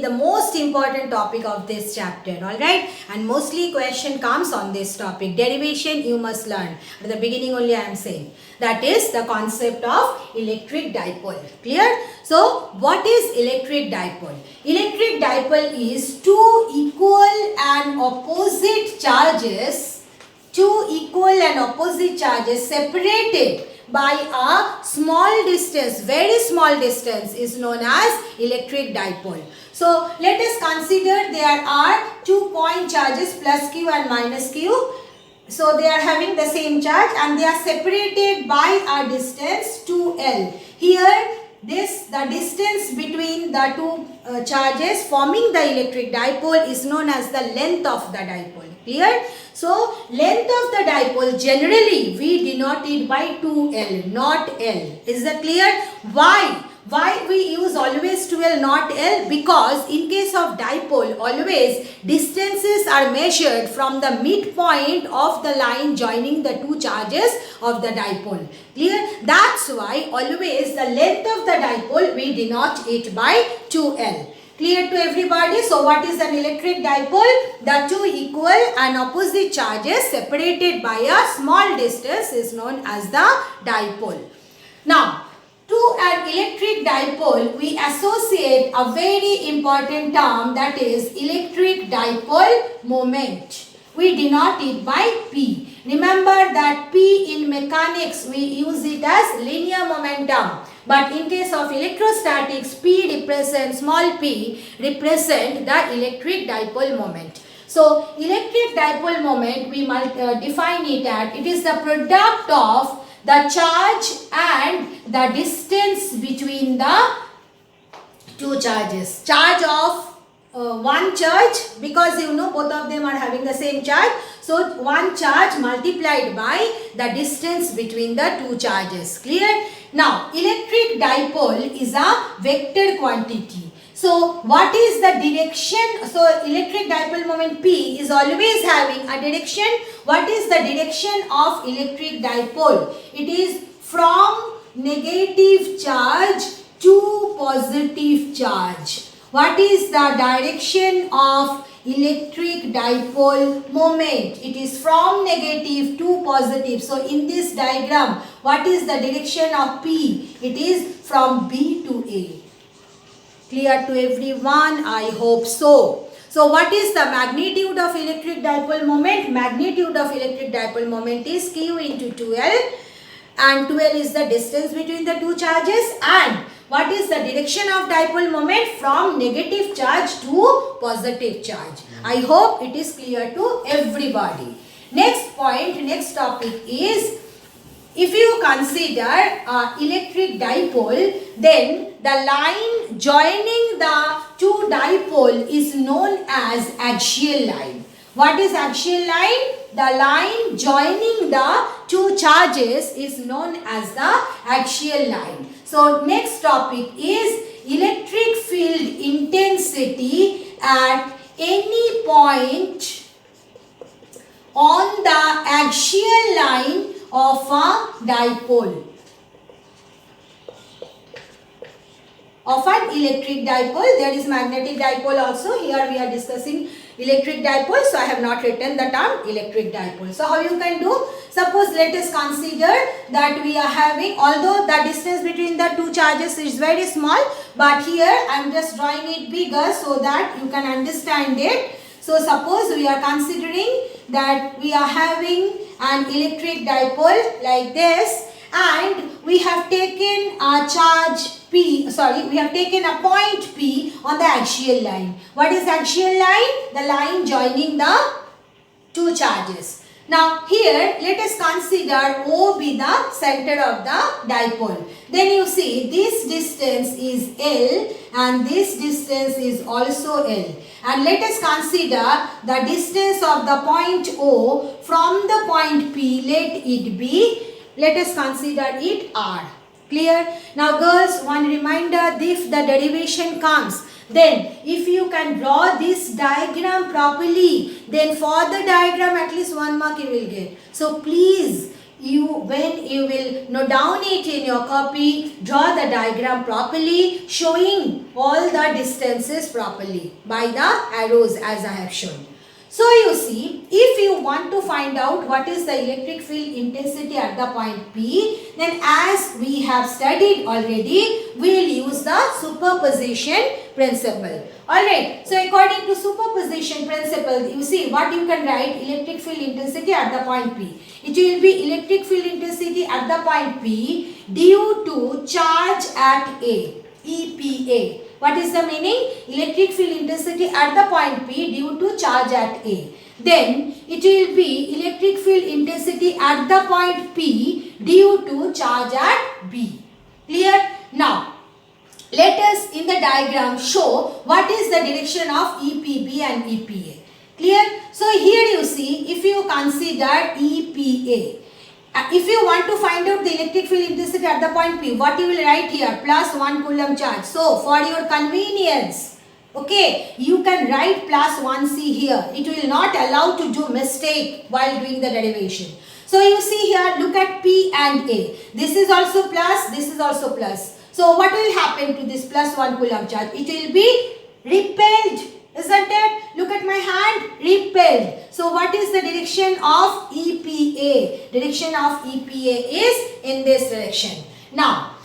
the most important topic of this chapter, alright? And mostly question comes on this topic. Derivation you must learn. At the beginning only I am saying. That is the concept of electric dipole. Clear? So, what is electric dipole? Electric dipole is two equal and opposite charges separated by a small distance, very small distance, is known as electric dipole. So let us consider there are 2 point charges plus q and minus q. So they are having the same charge and they are separated by a distance 2l. Here the distance between the two charges forming the electric dipole is known as the length of the dipole. Clear? So, length of the dipole generally we denote it by 2L, not L. Is that clear? Why? Why we use always 2L, not L? Because in case of dipole, always distances are measured from the midpoint of the line joining the two charges of the dipole. Clear? That's why always the length of the dipole we denote it by 2L. Clear to everybody? So what is an electric dipole? The two equal and opposite charges separated by a small distance is known as the dipole. Now, to an electric dipole, we associate a very important term, that is electric dipole moment. We denote it by P. Remember that P in mechanics we use it as linear momentum. But in case of electrostatics, P represents, small p represent the electric dipole moment. So, electric dipole moment we define it as, it is the product of the charge and the distance between the two charges. Charge of one charge, because you know both of them are having the same charge. So, one charge multiplied by the distance between the two charges. Clear? Now, electric dipole is a vector quantity. So, what is the direction? So, electric dipole moment P is always having a direction. What is the direction of electric dipole? It is from negative charge to positive charge. What is the direction of electric dipole moment? It is from negative to positive. So, in this diagram, what is the direction of P? It is from B to A. Clear to everyone? I hope so. So, what is the magnitude of electric dipole moment? Magnitude of electric dipole moment is Q into 2L, and 2L is the distance between the two charges, and what is the direction of dipole moment? From negative charge to positive charge. I hope it is clear to everybody. Next point, next topic is, if you consider electric dipole, then the line joining the two dipole is known as axial line. What is axial line? The line joining the two charges is known as the axial line. So, next topic is electric field intensity at any point on the axial line of a dipole. Of an electric dipole, there is magnetic dipole also. Here we are discussing electric dipole, so I have not written the term electric dipole. So, how you can do? Suppose let us consider that we are having, although the distance between the two charges is very small, but here I am just drawing it bigger so that you can understand it. So, suppose we are considering that we are having an electric dipole like this, and we have taken a charge P, we have taken a point P on the axial line. What is axial line? The line joining the two charges. Now, here let us consider O be the center of the dipole. Then you see this distance is L and this distance is also L. And let us consider the distance of the point O from the point P, let us consider it R. Clear? Now girls, one reminder, if the derivation comes, then if you can draw this diagram properly, then for the diagram at least 1 mark you will get. So please when you will note down it in your copy, draw the diagram properly, showing all the distances properly by the arrows as I have shown. So you see, if you want to find out what is the electric field intensity at the point P, then as we have studied already, we will use the superposition principle. Alright, so according to superposition principle, you see what you can write: electric field intensity at the point P. It will be electric field intensity at the point P due to charge at A, EPA. What is the meaning? Electric field intensity at the point P due to charge at A. Then it will be electric field intensity at the point P due to charge at B. Clear? Now, let us in the diagram show what is the direction of EPB and EPA. Clear? So here you see, if you consider EPA, if you want to find out the electric field intensity at the point P, what you will write here? Plus 1 coulomb charge. So for your convenience, okay, you can write plus 1C here. It will not allow to do mistake while doing the derivation. So you see here, look at P and A. This is also plus, this is also plus. So what will happen to this plus 1 coulomb charge? It will be repelled, isn't it? Look at my hand, repelled. So what is the direction of EPA? Direction of EPA is in this direction. Now,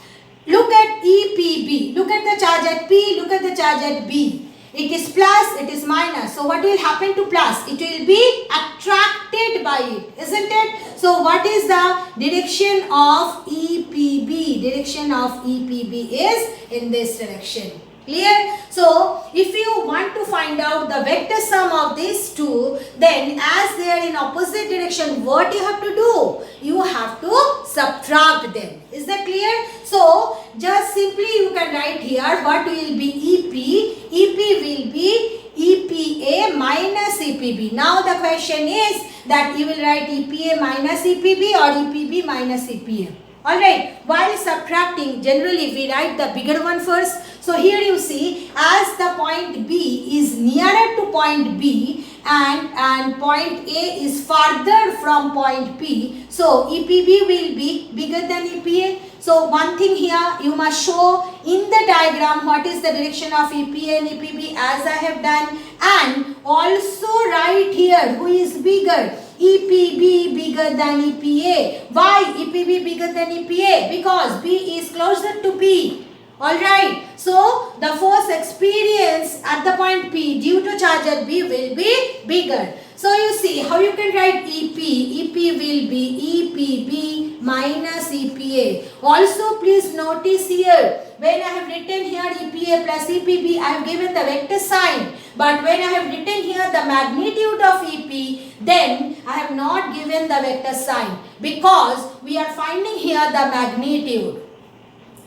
look at EPB. Look at the charge at P, look at the charge at B. It is plus, it is minus. So what will happen to plus? It will be attracted by it, isn't it? So what is the direction of EPB? Direction of EPB is in this direction. Clear? So, if you want to find out the vector sum of these two, then as they are in opposite direction, what you have to do? You have to subtract them. Is that clear? So, just simply you can write here what will be EP. EP will be EPA minus EPB. Now, the question is that you will write EPA minus EPB or EPB minus EPA. Alright, while subtracting, generally we write the bigger one first. So here you see, as the point B is nearer to point B and point A is farther from point P, so EPB will be bigger than EPA. So one thing here, you must show in the diagram what is the direction of EPA and EPB as I have done, and also write here who is bigger. EPB bigger than EPA. Why EPB bigger than EPA? Because B is closer to P. Alright. So, the force experienced at the point P due to charge at B will be bigger. So, you see how you can write EP. EP will be EPB minus EPA. Also, please notice here, when I have written here EPA plus EPB, I have given the vector sign. But when I have written here the magnitude of EP, then I have not given the vector sign because we are finding here the magnitude.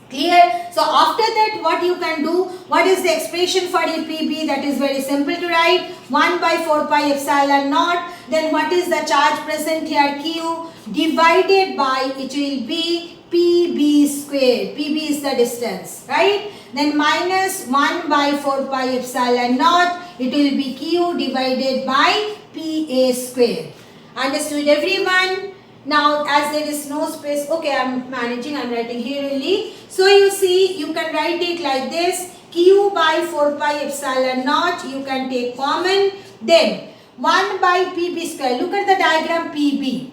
Clear? So after that, what you can do? What is the expression for EPB? That is very simple to write. 1 by 4 pi epsilon naught. Then what is the charge present here? Q divided by, it will be PB square. PB is the distance, right? Then minus 1 by 4 pi epsilon naught. It will be Q divided by PA square. Understood everyone? Now as there is no space, okay, I am managing, I am writing here only. So you see, you can write it like this. Q by 4 pi epsilon naught, you can take common. Then 1 by PB square. Look at the diagram PB.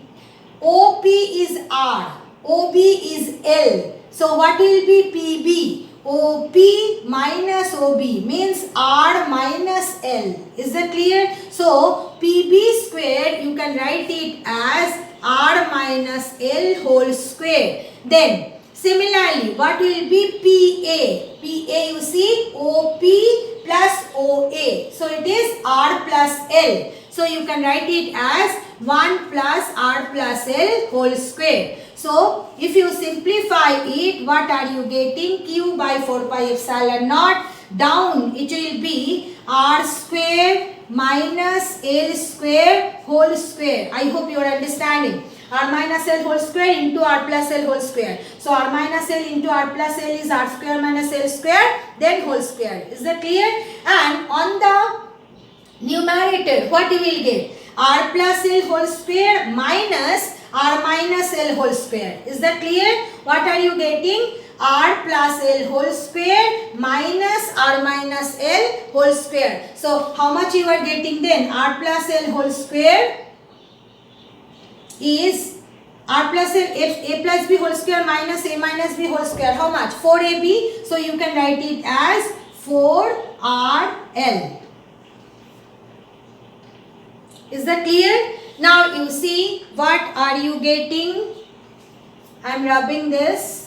OP is R. OB is L. So what will be PB? OP minus OB means R minus L. Is that clear? So PB square, you can write it as R minus L whole square. Then similarly, what will be PA? PA, you see, OP plus OA. So it is R plus L. So you can write it as 1 plus R plus L whole square. So if you simplify it, what are you getting? Q by 4 pi epsilon naught. Down it will be R square minus L square whole square. I hope you are understanding. R minus L whole square into R plus L whole square. So R minus L into R plus L is R square minus L square, then whole square. Is that clear? And on the numerator, what you will get? R plus L whole square minus r minus L whole square. Is that clear? What are you getting? R plus L whole square minus R minus L whole square. So how much you are getting then? R plus L whole square is R plus L, A plus B whole square minus A minus B whole square. How much? 4AB. So you can write it as 4RL. Is that clear? Now you see what are you getting? I am rubbing this.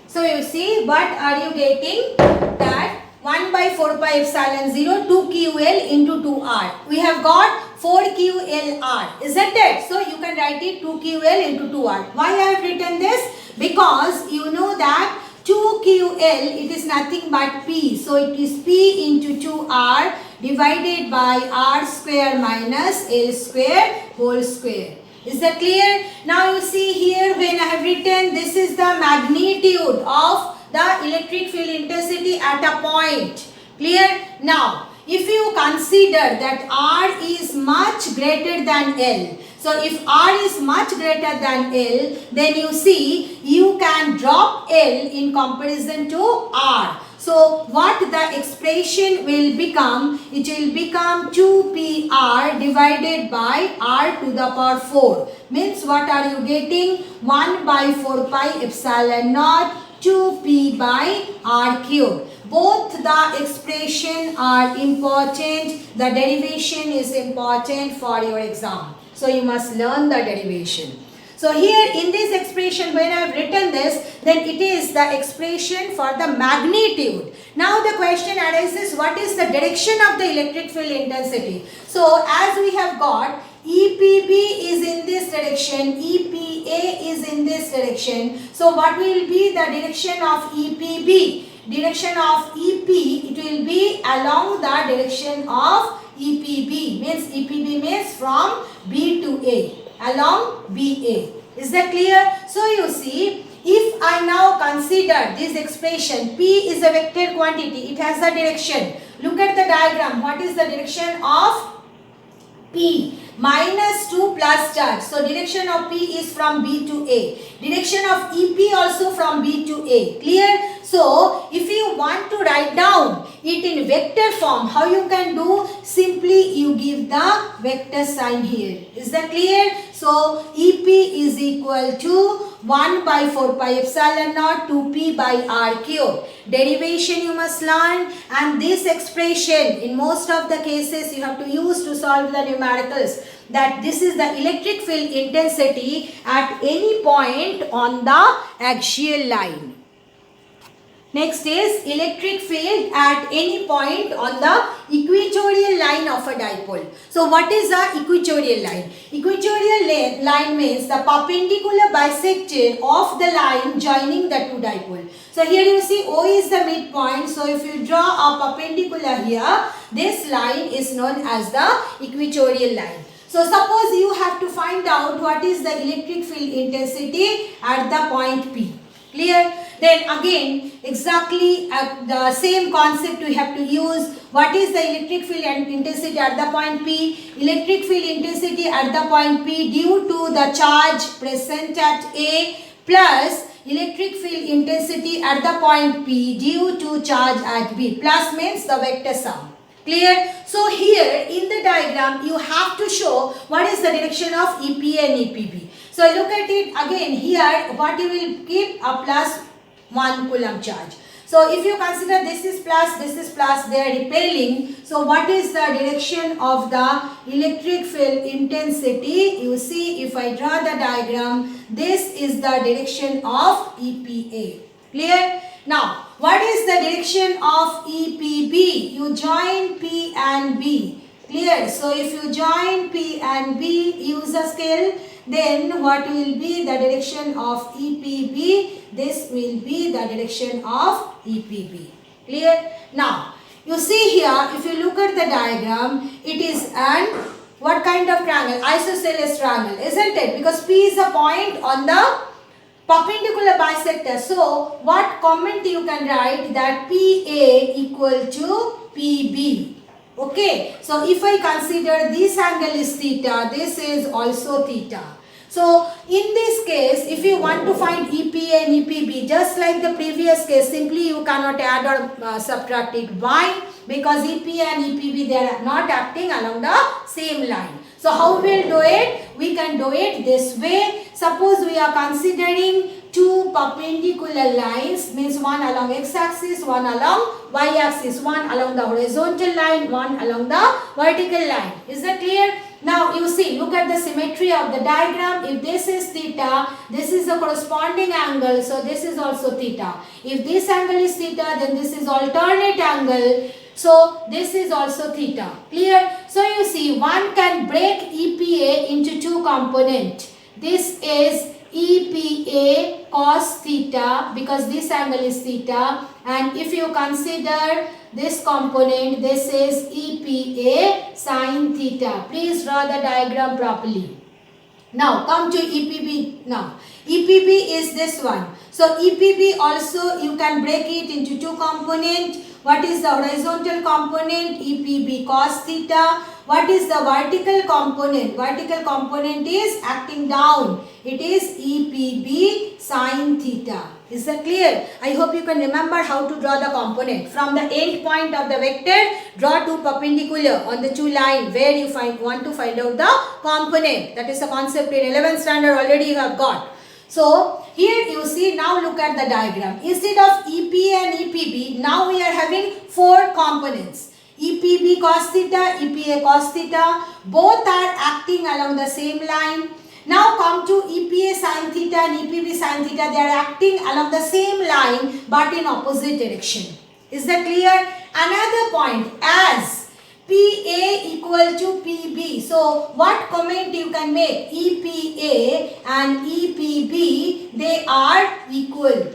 So you see what are you getting? That 1 by 4 pi epsilon 0 2QL into 2R. We have got 4QLR. Isn't it? So you can write it 2QL into 2R. Why I have written this? Because you know that 2QL it is nothing but P. So it is P into 2R divided by R square minus L square whole square. Is that clear? Now you see here when I have written this is the magnitude of the electric field intensity at a point. Clear? Now if you consider that R is much greater than L. So if R is much greater than L, then you see you can drop L in comparison to R. So what the expression will become? It will become 2PR divided by R to the power 4. Means what are you getting? 1 by 4 pi epsilon naught 2P by R cube. Both the expression are important. The derivation is important for your exam. So you must learn the derivation. So here in this expression when I have written this, then it is the expression for the magnitude. Now the question arises, what is the direction of the electric field intensity? So as we have got EPB is in this direction, EPA is in this direction. So what will be the direction of EPB? Direction of EP, it will be along the direction of EPB. Means EPB means from B to A. Along BA. Is that clear? So you see, if I now consider this expression, P is a vector quantity, it has a direction. Look at the diagram. What is the direction of P? Minus 2 plus charge. So direction of P is from B to A. Direction of EP also from B to A. Clear? So if you want to write down it in vector form, how you can do? Simply you give the vector sign here. Is that clear? So EP is equal to 1 by 4 pi epsilon naught 2P by R cube. Derivation you must learn, and this expression in most of the cases you have to use to solve the numericals, that this is the electric field intensity at any point on the axial line. Next is electric field at any point on the equatorial line of a dipole. So what is the equatorial line? Equatorial line means the perpendicular bisector of the line joining the two dipole. So here you see O is the midpoint. So if you draw a perpendicular here, this line is known as the equatorial line. So suppose you have to find out what is the electric field intensity at the point P. Clear? Then again exactly the same concept we have to use. What is the electric field intensity at the point P? Electric field intensity at the point P due to the charge present at A plus electric field intensity at the point P due to charge at B. Plus means the vector sum. Clear? So here in the diagram you have to show what is the direction of EPA and EPB. So look at it again here, what you will keep? A plus 1 coulomb charge. So if you consider this is plus, they are repelling. So what is the direction of the electric field intensity? You see, if I draw the diagram, this is the direction of EPA. Clear? Now, what is the direction of EPB? You join P and B. Clear? So if you join P and B, use a scale, then what will be the direction of EPB? This will be the direction of EPB. Clear? Now, you see here, if you look at the diagram, it is an What kind of triangle? Isosceles triangle, isn't it? Because P is a point on the perpendicular bisector. So what comment you can write that PA equal to PB. Okay. So if I consider this angle is theta, this is also theta. So in this case, if you want to find EPA and EPB, just like the previous case, simply you cannot add or subtract it. Why? Because EPA and EPB, they are not acting along the same line. So how we will do it? We can do it this way. Suppose we are considering two perpendicular lines, means one along x-axis, one along y-axis, one along the horizontal line, one along the vertical line. Is that clear? Now you see, look at the symmetry of the diagram. If this is theta, this is the corresponding angle, so this is also theta. If this angle is theta, then this is alternate angle, so this is also theta. Clear? So you see, one can break EPA into two components. This is EPA cos theta, because this angle is theta, and if you consider this component, this is EPA sin theta. Please draw the diagram properly. Now come to EPB. Now EPB is this one. So EPB also you can break it into two components. What is the horizontal component? EPB cos theta. What is the vertical component? Vertical component is acting down. It is EPB sin theta. Is that clear? I hope you can remember how to draw the component. From the end point of the vector, draw two perpendicular on the two lines where you want to find out the component. That is the concept in 11th standard already you have got. So here you see, now look at the diagram. Instead of EPA and EPB, now we are having four components. EPB cos theta, EPA cos theta, both are acting along the same line. Now come to EPA sin theta and EPB sin theta, they are acting along the same line but in opposite direction. Is that clear? Another point, as PA equal to PB. So what comment you can make? EPA and EPB, they are equal.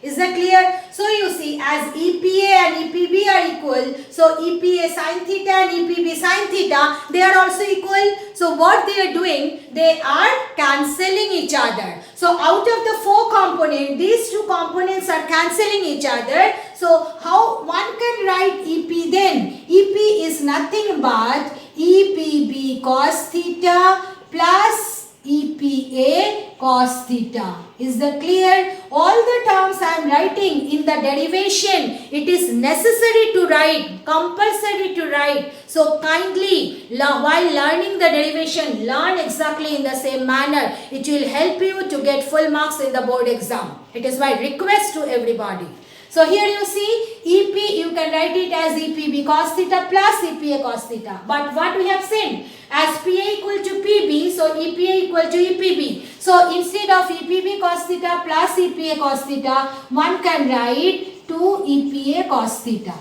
Is that clear? So you see, as EPA and EPB are equal, so EPA sin theta and EPB sin theta, they are also equal. So what they are doing, they are cancelling each other. So out of the four components, these two components are cancelling each other. So how one can write EP then? EP is nothing but EPB cos theta plus EPA cos theta. Is that clear? All the terms I am writing in the derivation, it is necessary to write, compulsory to write. So kindly, while learning the derivation, learn exactly in the same manner. It will help you to get full marks in the board exam. It is my request to everybody. So here you see, EP, you can write it as EPB cos theta plus EPA cos theta. But what we have seen, as PA equal to PB, so EPA equal to EPB. So instead of EPB cos theta plus EPA cos theta, one can write 2 EPA cos theta.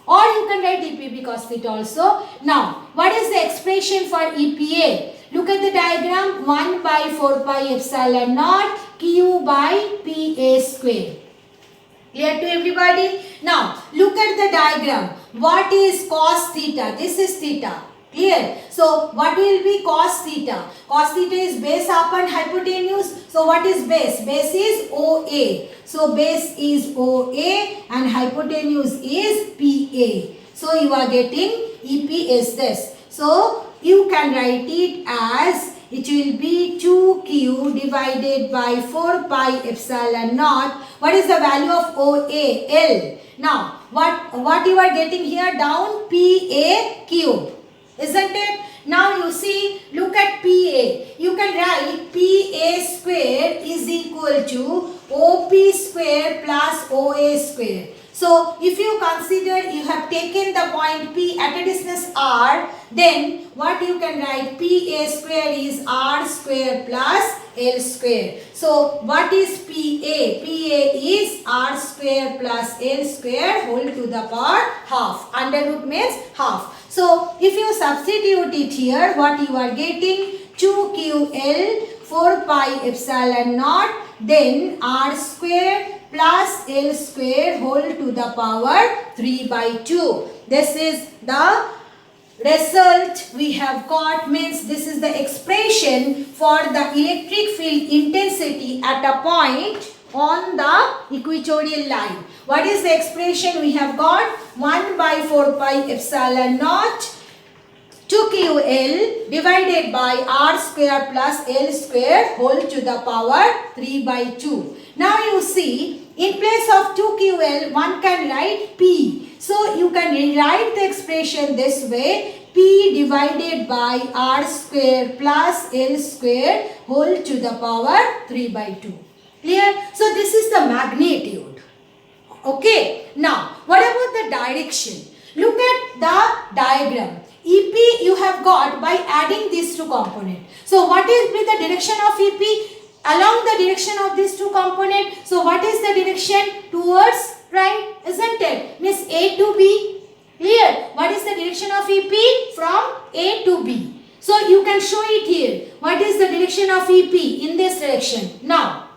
Or you can write EPB cos theta also. Now, what is the expression for EPA? Look at the diagram, 1 by 4 pi epsilon naught Q by PA square. Clear to everybody? Now, look at the diagram. What is cos theta? This is theta. Clear? So, what will be cos theta? Cos theta is base upon hypotenuse. So, what is base? Base is OA. So, base is OA and hypotenuse is PA. So, you are getting EP is this. So, you can write it as, it will be 2Q divided by 4 pi epsilon naught. What is the value of OA? L. Now, what you are getting here down? PA cube. Isn't it? Now you see, look at PA. You can write PA square is equal to OP square plus OA square. So, if you consider you have taken the point P at a distance R, then what you can write, PA square is R square plus L square. So, what is PA? PA is R square plus L square whole to the power half. Under root means half. So, if you substitute it here, what you are getting? 2QL 4 pi epsilon naught, then R square plus L square whole to the power 3 by 2. This is the result we have got means this is the expression for the electric field intensity at a point on the equatorial line. What is the expression we have got? 1 by 4 pi epsilon naught 2QL divided by R square plus L square whole to the power 3 by 2. Now you see, in place of 2QL, one can write P. So you can rewrite the expression this way, P divided by R square plus L square whole to the power 3 by 2. Clear? So this is the magnitude. Okay. Now, what about the direction? Look at the diagram. EP you have got by adding these two components. So what is the direction of EP? Along the direction of these two components. So what is the direction? Towards right, isn't it? Means A to B. Clear? What is the direction of EP? From A to B. So you can show it here. What is the direction of EP? In this direction. Now,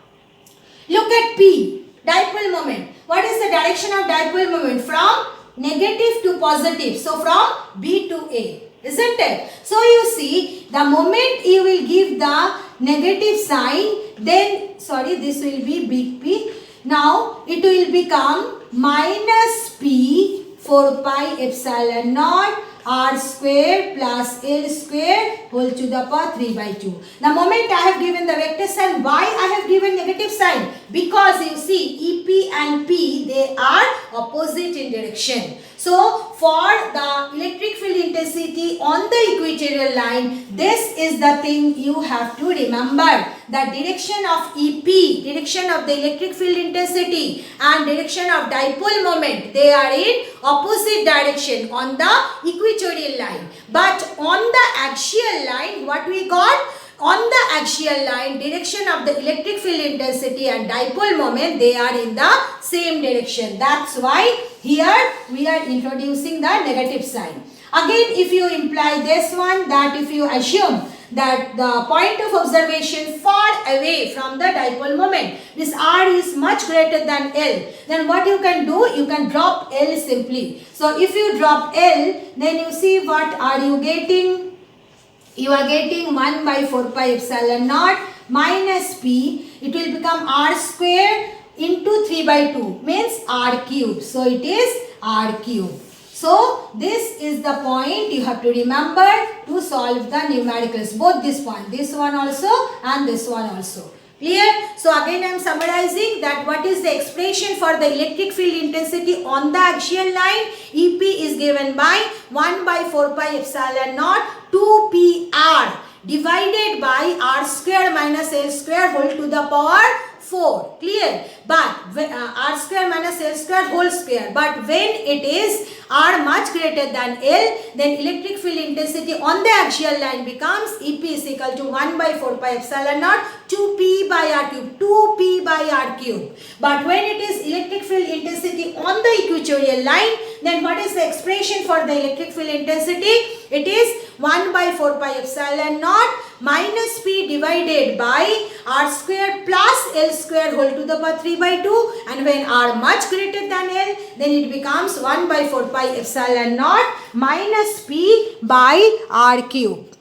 look at P. Dipole moment. What is the direction of dipole moment? From negative to positive. So from B to A. Isn't it? So you see, the moment you will give the negative sign, then, sorry, this will be big P. Now, it will become minus P 4 pi epsilon naught R square plus L square whole to the power 3 by 2. The moment I have given the vector sign, why I have given negative sign? Because you see EP and P, they are opposite in direction. So for the electric field intensity on the equatorial line, this is the thing you have to remember. The direction of EP, direction of the electric field intensity and direction of dipole moment, they are in opposite direction on the equatorial line. But on the axial line, what we got? On the axial line, direction of the electric field intensity and dipole moment, they are in the same direction. That's why here we are introducing the negative sign. Again, if you imply this one, that if you assume that the point of observation far away from the dipole moment, this R is much greater than L, then what you can do? You can drop L simply. So if you drop L, then you see what are you getting? You are getting 1 by 4 pi epsilon naught minus P. It will become R square into 3 by 2 means R cube. So it is R cube. So this is the point you have to remember to solve the numericals. Both this one also and this one also. Clear? So again I am summarizing that what is the expression for the electric field intensity on the axial line. EP is given by 1 by 4 pi epsilon naught 2PR divided by R square minus L square whole to the power 4. Clear? But R square minus L square whole square. But when it is R much greater than L, then electric field intensity on the axial line becomes EP is equal to 1 by 4 pi epsilon naught 2P by R cube. 2P by R cube. But when it is electric field intensity on the equatorial line, then what is the expression for the electric field intensity? It is 1 by 4 pi epsilon naught minus P divided by R square plus L square whole to the power 3 by 2, and when R much greater than L, then it becomes 1 by 4 pi epsilon naught minus P by R cube.